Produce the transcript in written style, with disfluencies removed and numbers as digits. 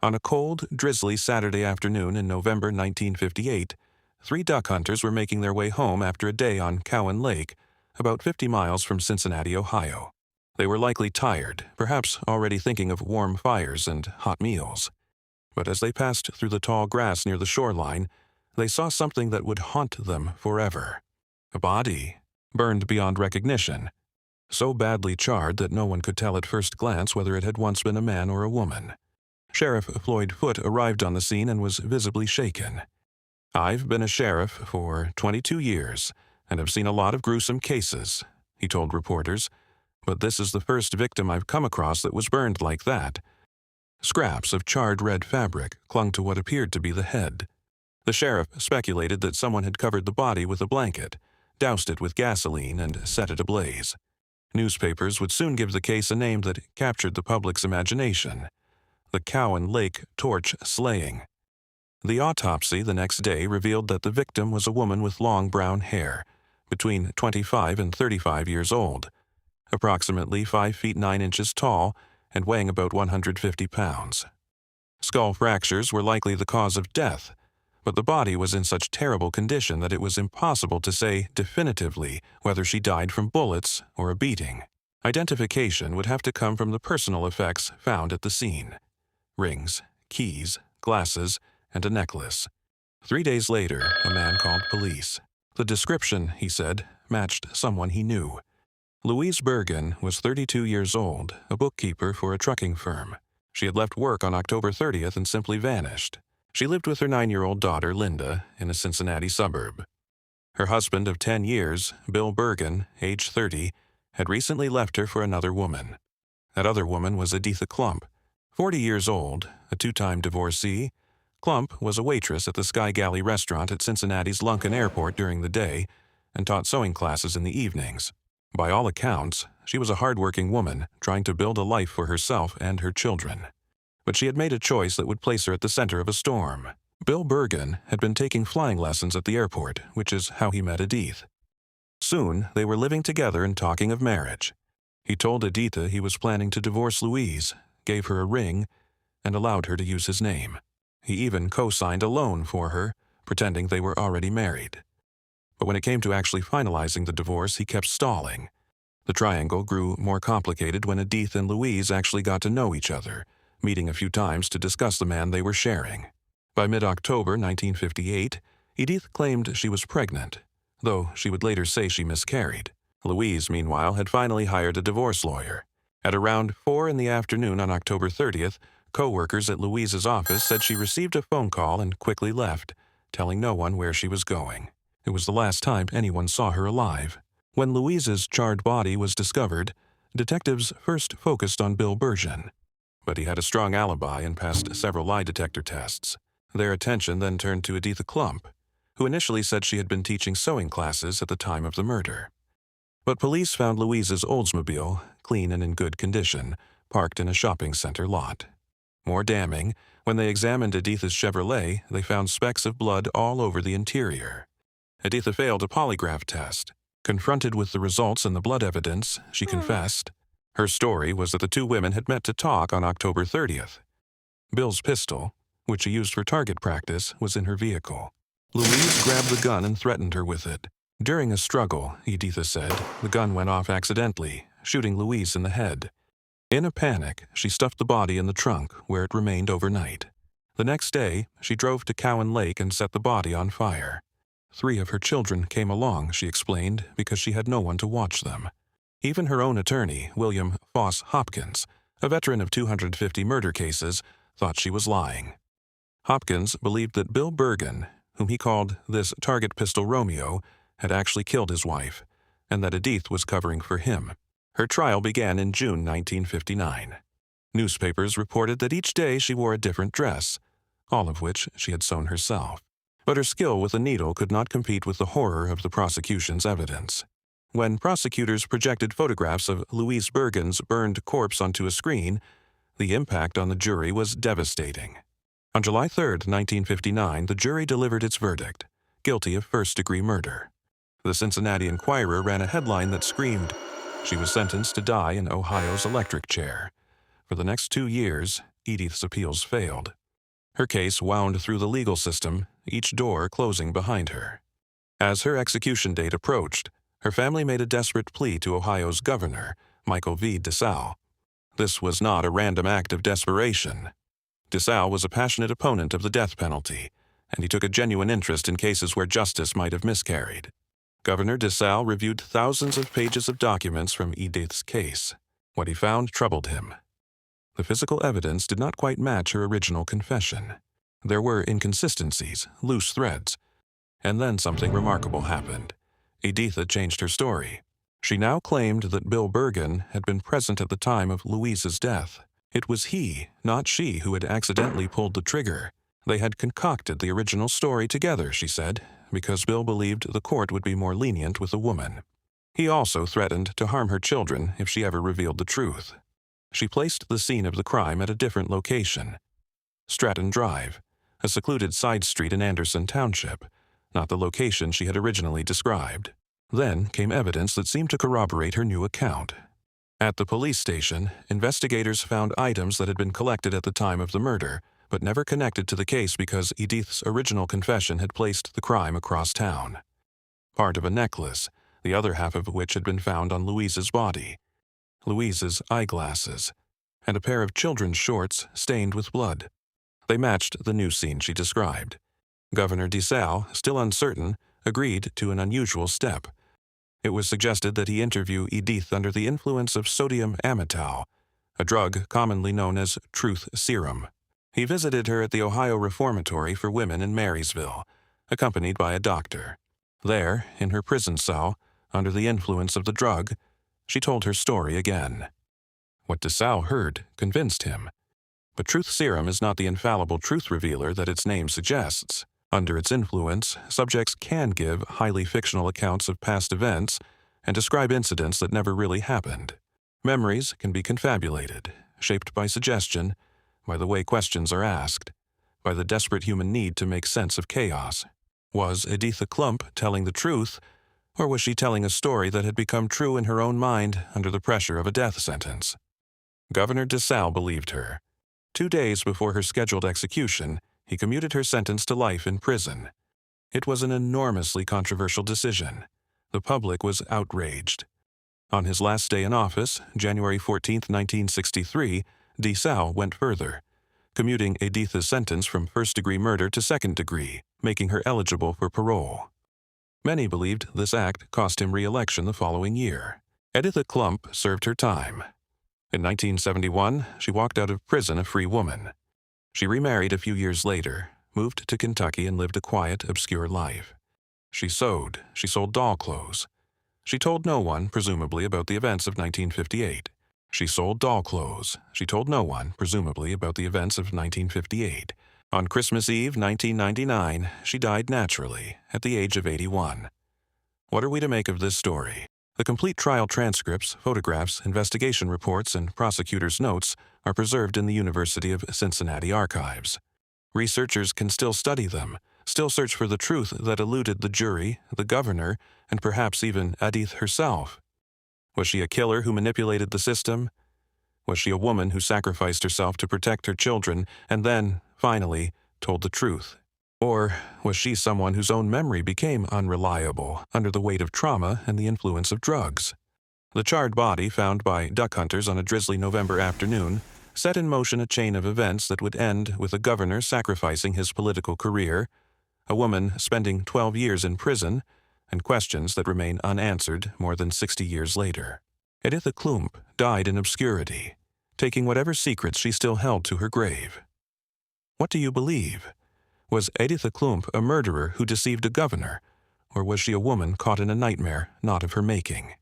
On a cold, drizzly Saturday afternoon in November 1958, 3 duck hunters were making their way home after a day on Cowan Lake, about 50 miles from Cincinnati, Ohio. They were likely tired, perhaps already thinking of warm fires and hot meals. But as they passed through the tall grass near the shoreline, they saw something that would haunt them forever. A body, burned beyond recognition, so badly charred that no one could tell at first glance whether it had once been a man or a woman. Sheriff Floyd Foote arrived on the scene and was visibly shaken. "I've been a sheriff for 22 years and have seen a lot of gruesome cases," he told reporters, "but this is the first victim I've come across that was burned like that." Scraps of charred red fabric clung to what appeared to be the head. The sheriff speculated that someone had covered the body with a blanket, doused it with gasoline, and set it ablaze. Newspapers would soon give the case a name that captured the public's imagination: the Cowan Lake torch slaying. The autopsy the next day revealed that the victim was a woman with long brown hair, between 25 and 35 years old, approximately 5 feet 9 inches tall and weighing about 150 pounds. Skull fractures were likely the cause of death, but the body was in such terrible condition that it was impossible to say definitively whether she died from bullets or a beating. Identification would have to come from the personal effects found at the scene: rings, keys, glasses, and a necklace. 3 days later, a man called police. The description, he said, matched someone he knew. Louise Bergen was 32 years old, a bookkeeper for a trucking firm. She had left work on October 30th and simply vanished. She lived with her 9-year-old daughter, Linda, in a Cincinnati suburb. Her husband of 10 years, Bill Bergen, age 30, had recently left her for another woman. That other woman was Edythe Klumpp. 40 years old, a 2-time divorcee, Klumpp was a waitress at the Sky Galley restaurant at Cincinnati's Lunken Airport during the day and taught sewing classes in the evenings. By all accounts, she was a hard-working woman trying to build a life for herself and her children. But she had made a choice that would place her at the center of a storm. Bill Bergen had been taking flying lessons at the airport, which is how he met Edythe. Soon, they were living together and talking of marriage. He told Edythe he was planning to divorce Louise, gave her a ring, and allowed her to use his name. He even co-signed a loan for her, pretending they were already married. But when it came to actually finalizing the divorce, he kept stalling. The triangle grew more complicated when Edythe and Louise actually got to know each other, meeting a few times to discuss the man they were sharing. By mid-October 1958, Edythe claimed she was pregnant, though she would later say she miscarried. Louise, meanwhile, had finally hired a divorce lawyer. At around 4 in the afternoon on October 30th, co-workers at Louise's office said she received a phone call and quickly left, telling no one where she was going. It was the last time anyone saw her alive. When Louise's charred body was discovered, detectives first focused on Bill Bergen, but he had a strong alibi and passed several lie detector tests. Their attention then turned to Edythe Klumpp, who initially said she had been teaching sewing classes at the time of the murder. But police found Louise's Oldsmobile, clean and in good condition, parked in a shopping center lot. More damning, when they examined Edythe's Chevrolet, they found specks of blood all over the interior. Edythe failed a polygraph test. Confronted with the results and the blood evidence, she confessed. Her story was that the 2 women had met to talk on October 30th. Bill's pistol, which he used for target practice, was in her vehicle. Louise grabbed the gun and threatened her with it. During a struggle, Edythe said, the gun went off accidentally, shooting Louise in the head. In a panic, she stuffed the body in the trunk, where it remained overnight. The next day, she drove to Cowan Lake and set the body on fire. 3 of her children came along, she explained, because she had no one to watch them. Even her own attorney, William Foss Hopkins, a veteran of 250 murder cases, thought she was lying. Hopkins believed that Bill Bergen, whom he called this target pistol Romeo, had actually killed his wife, and that Edythe was covering for him. Her trial began in June 1959. Newspapers reported that each day she wore a different dress, all of which she had sewn herself. But her skill with a needle could not compete with the horror of the prosecution's evidence. When prosecutors projected photographs of Louise Bergen's burned corpse onto a screen, the impact on the jury was devastating. On July 3, 1959, the jury delivered its verdict, guilty of first-degree murder. The Cincinnati Enquirer ran a headline that screamed, "She was sentenced to die in Ohio's electric chair." For the next 2 years, Edythe's appeals failed. Her case wound through the legal system, each door closing behind her. As her execution date approached, her family made a desperate plea to Ohio's governor, Michael V. DeSalle. This was not a random act of desperation. DeSalle was a passionate opponent of the death penalty, and he took a genuine interest in cases where justice might have miscarried. Governor DeSalle reviewed thousands of pages of documents from Edythe's case. What he found troubled him. The physical evidence did not quite match her original confession. There were inconsistencies, loose threads. And then something remarkable happened. Edythe changed her story. She now claimed that Bill Bergen had been present at the time of Louise's death. It was he, not she, who had accidentally pulled the trigger. They had concocted the original story together, she said, because Bill believed the court would be more lenient with a woman. He also threatened to harm her children if she ever revealed the truth. She placed the scene of the crime at a different location. Stratton Drive, a secluded side street in Anderson Township, not the location she had originally described. Then came evidence that seemed to corroborate her new account. At the police station, investigators found items that had been collected at the time of the murder, but never connected to the case because Edythe's original confession had placed the crime across town. Part of a necklace, the other half of which had been found on Louise's body. Louise's eyeglasses, and a pair of children's shorts stained with blood. They matched the new scene she described. Governor DeSalle, still uncertain, agreed to an unusual step. It was suggested that he interview Edythe under the influence of sodium amytal, a drug commonly known as truth serum. He visited her at the Ohio Reformatory for Women in Marysville, accompanied by a doctor. There, in her prison cell, under the influence of the drug, she told her story again. What DeSalle heard convinced him. But truth serum is not the infallible truth revealer that its name suggests. Under its influence, subjects can give highly fictional accounts of past events and describe incidents that never really happened. Memories can be confabulated, shaped by suggestion, by the way questions are asked, by the desperate human need to make sense of chaos. Was Edythe Klumpp telling the truth, or was she telling a story that had become true in her own mind under the pressure of a death sentence? Governor DeSalle believed her. 2 days before her scheduled execution, he commuted her sentence to life in prison. It was an enormously controversial decision. The public was outraged. On his last day in office, January 14, 1963, DeSalle went further, commuting Edythe's sentence from first-degree murder to second-degree, making her eligible for parole. Many believed this act cost him re-election the following year. Edythe Klumpp served her time. In 1971, she walked out of prison a free woman. She remarried a few years later, moved to Kentucky and lived a quiet, obscure life. She sewed, she sold doll clothes. She told no one, presumably, about the events of 1958. She sold doll clothes. She told no one, presumably, about the events of 1958. On Christmas Eve, 1999, she died naturally, at the age of 81. What are we to make of this story? The complete trial transcripts, photographs, investigation reports, and prosecutors' notes are preserved in the University of Cincinnati archives. Researchers can still study them, still search for the truth that eluded the jury, the governor, and perhaps even Edythe herself. Was she a killer who manipulated the system? Was she a woman who sacrificed herself to protect her children and then, finally, told the truth? Or was she someone whose own memory became unreliable under the weight of trauma and the influence of drugs? The charred body found by duck hunters on a drizzly November afternoon set in motion a chain of events that would end with a governor sacrificing his political career, a woman spending 12 years in prison, and questions that remain unanswered more than 60 years later. Edythe Klumpp died in obscurity, taking whatever secrets she still held to her grave. What do you believe? Was Edythe Klumpp a murderer who deceived a governor, or was she a woman caught in a nightmare not of her making?